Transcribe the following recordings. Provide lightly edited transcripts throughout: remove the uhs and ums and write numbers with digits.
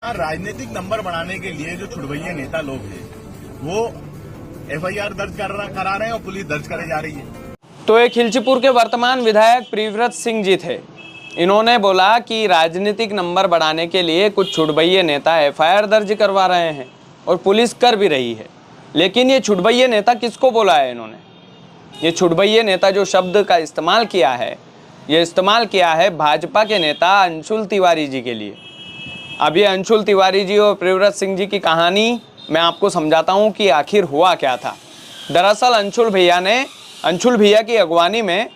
राजनीतिक नंबर बढ़ाने के लिए जो छुड़वैये नेता लोग हैं वो एफआईआर दर्ज करा रहे हैं और पुलिस दर्ज करे जा रही है। तो एक खिलचीपुर के वर्तमान विधायक प्रियव्रत सिंह जी थे। इन्होंने बोला कि राजनीतिक नंबर बढ़ाने के लिए कुछ छुड़वैये नेता एफआईआर दर्ज करवा रहे हैं और पुलिस कर भी रही है। लेकिन ये छुड़वैये नेता किसको बोला है इन्होंने? ये छुड़वैये नेता जो शब्द का इस्तेमाल किया है, ये इस्तेमाल किया है भाजपा के नेता अंशुल तिवारी जी के लिए। अब ये अंशुल तिवारी जी और प्रियव्रत सिंह जी की कहानी मैं आपको समझाता हूँ कि आखिर हुआ क्या था। दरअसल अंशुल भैया की अगवानी में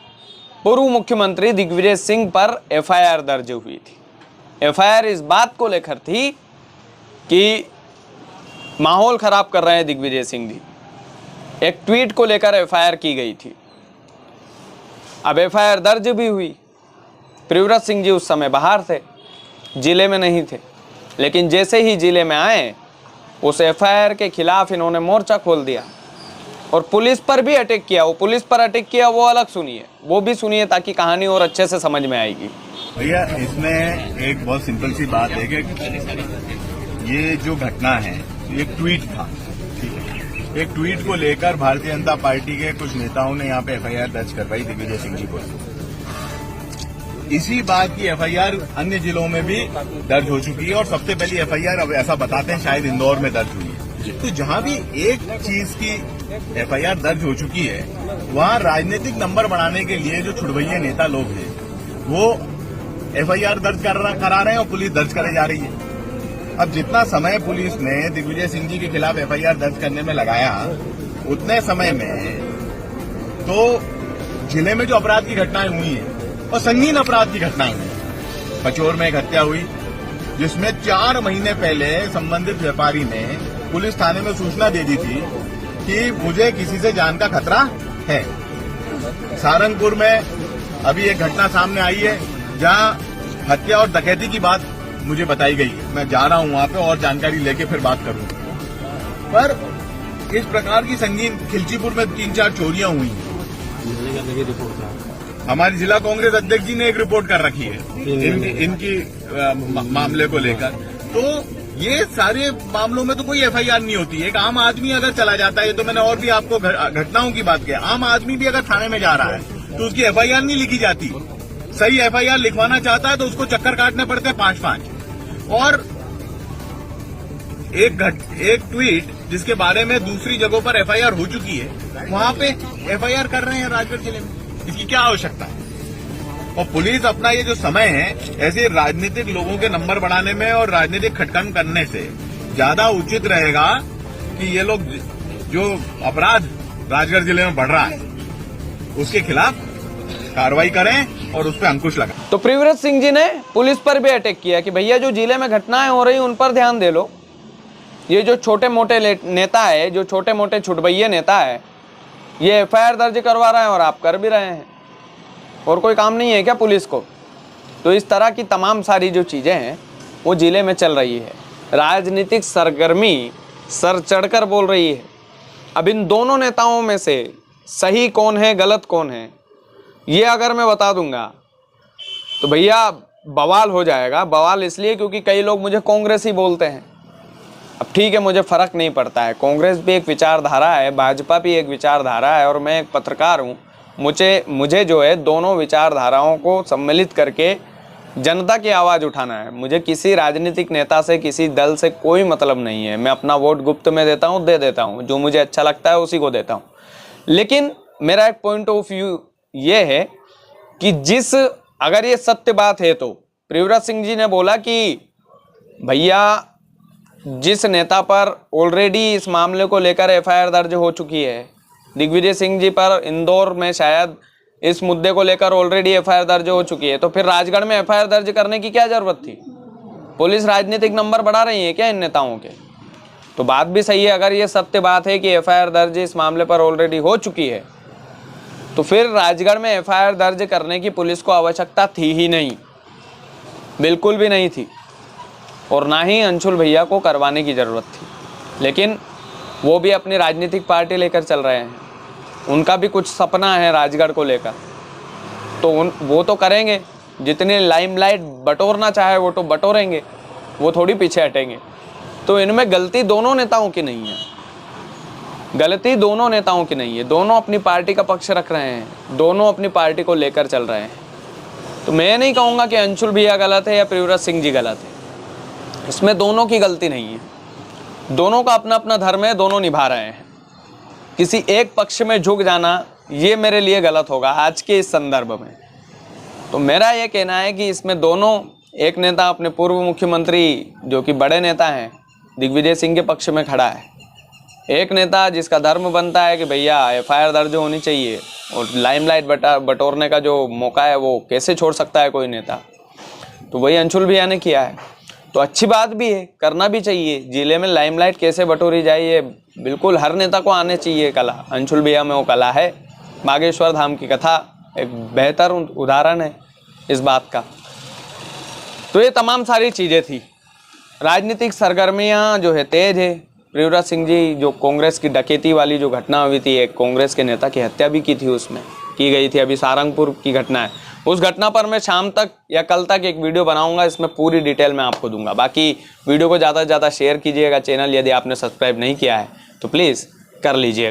पूर्व मुख्यमंत्री दिग्विजय सिंह पर एफआईआर दर्ज हुई थी। एफआईआर इस बात को लेकर थी कि माहौल खराब कर रहे हैं दिग्विजय सिंह जी। एक ट्वीट को लेकर एफआईआर की गई थी। अब एफआईआर दर्ज भी हुई। प्रियव्रत सिंह जी उस समय बाहर थे, जिले में नहीं थे। लेकिन जैसे ही जिले में आए उस एफआईआर के खिलाफ इन्होंने मोर्चा खोल दिया और पुलिस पर भी अटैक किया। वो पुलिस पर अटैक किया वो अलग सुनिए, वो भी सुनिए ताकि कहानी और अच्छे से समझ में आएगी। भैया इसमें एक बहुत सिंपल सी बात है कि ये जो घटना है एक ट्वीट था, ठीक है। एक ट्वीट को लेकर भारतीय जनता पार्टी के कुछ नेताओं ने यहाँ पे एफआईआर दर्ज करवाई दिग्विजय सिंह जी को। इसी बात की एफआईआर अन्य जिलों में भी दर्ज हो चुकी है और सबसे पहली एफआईआर अब ऐसा बताते हैं शायद इंदौर में दर्ज हुई है। तो जहां भी एक चीज की एफआईआर दर्ज हो चुकी है वहां राजनीतिक नंबर बढ़ाने के लिए जो छुड़वैये नेता लोग हैं वो एफआईआर दर्ज करा रहे हैं और पुलिस दर्ज करे जा रही है। अब जितना समय पुलिस ने दिग्विजय सिंह जी के खिलाफ एफआईआर दर्ज करने में लगाया, उतने समय में तो जिले में जो अपराध की घटनाएं हुई हैं और संगीन अपराध की घटनाएं हुई। पचोर में एक हत्या हुई जिसमें 4 महीने पहले संबंधित व्यापारी ने पुलिस थाने में सूचना दे दी थी कि मुझे किसी से जान का खतरा है। सारंगपुर में अभी एक घटना सामने आई है जहां हत्या और डकैती की बात मुझे बताई गई है। मैं जा रहा हूं वहां पे और जानकारी लेके फिर बात करूंगा। पर इस प्रकार की संगीन खिलचीपुर में 3-4 चोरियां हुई हैं। हमारी जिला कांग्रेस अध्यक्ष जी ने एक रिपोर्ट कर रखी है इनकी मामले को लेकर। तो ये सारे मामलों में तो कोई एफआईआर नहीं होती। एक आम आदमी अगर चला जाता है, ये तो मैंने और भी आपको घटनाओं की बात की, आम आदमी भी अगर थाने में जा रहा है तो उसकी एफआईआर नहीं लिखी जाती। सही एफआईआर लिखवाना चाहता है तो उसको चक्कर काटने पड़ते हैं 5-5। और एक ट्वीट जिसके बारे में दूसरी जगहों पर एफआईआर हो चुकी है, वहां पे एफआईआर कर रहे हैं राजगढ़ जिले में। इसकी क्या आवश्यकता है? और पुलिस अपना ये जो समय है ऐसे राजनीतिक लोगों के नंबर बढ़ाने में और राजनीतिक खटकन करने से ज्यादा उचित रहेगा कि ये लोग जो अपराध राजगढ़ जिले में बढ़ रहा है उसके खिलाफ कार्रवाई करें और उस पर अंकुश लगाएं। तो प्रियव्रत सिंह जी ने पुलिस पर भी अटैक किया कि भैया जो जिले में घटनाएं हो रही उन पर ध्यान दे लो। ये जो छोटे मोटे नेता है, जो छोटे मोटे छुड़वैये नेता है, ये एफआईआर दर्ज करवा रहे हैं और आप कर भी रहे हैं। और कोई काम नहीं है क्या पुलिस को? तो इस तरह की तमाम सारी जो चीज़ें हैं वो जिले में चल रही है। राजनीतिक सरगर्मी सर चढ़कर बोल रही है। अब इन दोनों नेताओं में से सही कौन है, गलत कौन है, ये अगर मैं बता दूंगा तो भैया बवाल हो जाएगा। बवाल इसलिए क्योंकि कई लोग मुझे कांग्रेस ही बोलते हैं। अब ठीक है, मुझे फ़र्क नहीं पड़ता है। कांग्रेस भी एक विचारधारा है, भाजपा भी एक विचारधारा है और मैं एक पत्रकार हूँ। मुझे जो है दोनों विचारधाराओं को सम्मिलित करके जनता की आवाज़ उठाना है। मुझे किसी राजनीतिक नेता से, किसी दल से कोई मतलब नहीं है। मैं अपना वोट गुप्त में देता हूँ, दे देता हूँ, जो मुझे अच्छा लगता है उसी को देता हूँ। लेकिन मेरा एक पॉइंट ऑफ व्यू ये है कि अगर ये सत्य बात है तो प्रियव्रत सिंह जी ने बोला कि भैया जिस नेता पर ऑलरेडी इस मामले को लेकर एफआईआर दर्ज हो चुकी है, दिग्विजय सिंह जी पर इंदौर में शायद इस मुद्दे को लेकर ऑलरेडी एफआईआर दर्ज हो चुकी है, तो फिर राजगढ़ में एफआईआर दर्ज करने की क्या जरूरत थी? पुलिस राजनीतिक नंबर बढ़ा रही है क्या इन नेताओं के? तो बात भी सही है। अगर ये सत्य बात है कि एफआईआर दर्ज इस मामले पर ऑलरेडी हो चुकी है तो फिर राजगढ़ में एफआईआर दर्ज करने की पुलिस को आवश्यकता थी ही नहीं, बिल्कुल भी नहीं थी। और ना ही अंशुल भैया को करवाने की ज़रूरत थी। लेकिन वो भी अपनी राजनीतिक पार्टी लेकर चल रहे हैं, उनका भी कुछ सपना है राजगढ़ को लेकर, तो वो तो करेंगे। जितने लाइमलाइट बटोरना चाहे वो तो बटोरेंगे। वो थोड़ी पीछे हटेंगे। तो इनमें गलती दोनों नेताओं की नहीं है, गलती दोनों नेताओं की नहीं है। दोनों अपनी पार्टी का पक्ष रख रहे हैं, दोनों अपनी पार्टी को लेकर चल रहे हैं। तो मैं नहीं कहूँगा कि अंशुल भैया गलत है या प्रियव्रत सिंह जी गलत है, इसमें दोनों की गलती नहीं है। दोनों का अपना अपना धर्म है, दोनों निभा रहे हैं। किसी एक पक्ष में झुक जाना ये मेरे लिए गलत होगा आज के इस संदर्भ में। तो मेरा ये कहना है कि इसमें दोनों, एक नेता अपने पूर्व मुख्यमंत्री जो कि बड़े नेता हैं दिग्विजय सिंह के पक्ष में खड़ा है, एक नेता जिसका धर्म बनता है कि भैया एफआईआर दर्ज होनी चाहिए और लाइमलाइट बटोरने का जो मौका है वो कैसे छोड़ सकता है कोई नेता, तो वही अंशुल भैया ने किया है। तो अच्छी बात भी है, करना भी चाहिए। जिले में लाइमलाइट कैसे बटोरी जाए ये बिल्कुल हर नेता को आने चाहिए कला। अंशुल भैया में वो कला है। बागेश्वर धाम की कथा एक बेहतर उदाहरण है इस बात का। तो ये तमाम सारी चीज़ें थी। राजनीतिक सरगर्मियाँ जो है तेज है। प्रियव्रत सिंह जी जो कांग्रेस की डकैती वाली जो घटना हुई थी, एक कांग्रेस के नेता की हत्या भी की थी, उसमें की गई थी, अभी सारंगपुर की घटना है। उस घटना पर मैं शाम तक या कल तक एक वीडियो बनाऊंगा, इसमें पूरी डिटेल मैं आपको दूंगा। बाकी वीडियो को ज़्यादा से ज़्यादा शेयर कीजिएगा। चैनल यदि आपने सब्सक्राइब नहीं किया है तो प्लीज़ कर लीजिएगा।